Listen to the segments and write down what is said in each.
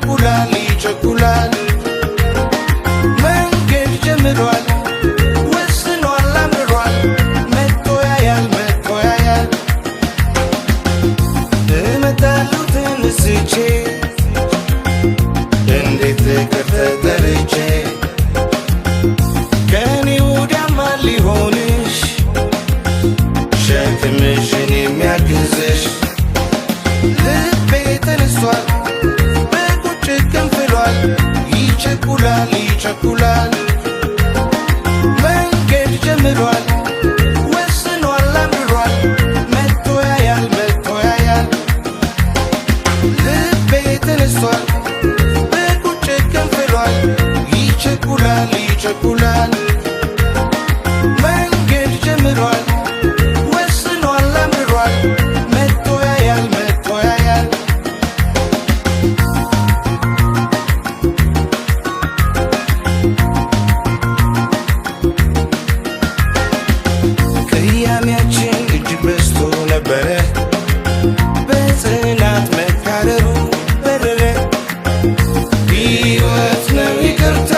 ይቸኩላል ይቸኩላል መንገድ ጀምሯል ወስኗል አምሯል መጥቶ ያያል እመጣለሁ ተነስቼ እንዴት ልቅር ተጠርቼ ከኔ ወዲያማ ሊሆንሽ ሸክምሽን የሚያግዝሽ ልቤ ተነስቷል በቁጭት ገንፍሏል ይቸኩላል ይቸኩላል መንገድ ጀምሯል ወስኗል አምሯል መጥቶ ያያል ልቤ ተነስቷል በቁጭት ገንፍሏል ይቸኩላል ይቸኩላል መንገድ ጀምሯል ወስኗል አምሯል መጥቶ ያያል ቅያሜያችን እጅግ በዝቶ ነበረ በጽናት መካረሩ በረረ ሕይወት ነው ይቅርታ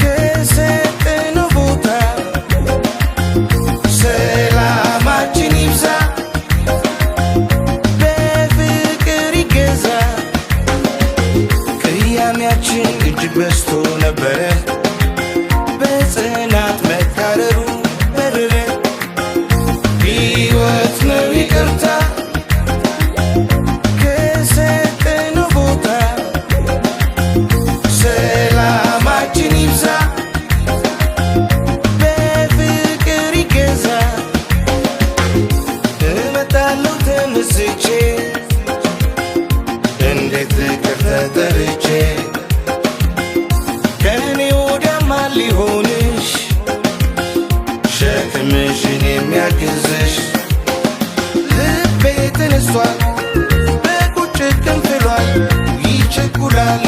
ከሰጠነው ቦታ ሰላማችን ይብዛ በፍቅር ይገዛ ቅያሜያችን እጅግ በዝቶ ነበረ በጽናት መካረሩ በረረ ሕይወት ነው ይቅርታ ከሰጠነው ቦታ ሰላማችን ይብዛ በፍቅር ይገዛ እመጣለሁ ተመስጬ እንዴት ልቅር ተጠርቼ ከኔ ወዲያማ ሊሆንሽ ሸክምሽን የሚያግዝሽ ልቤ ተነስቷል በቁጭት ገንፍሏል ይቸኩላል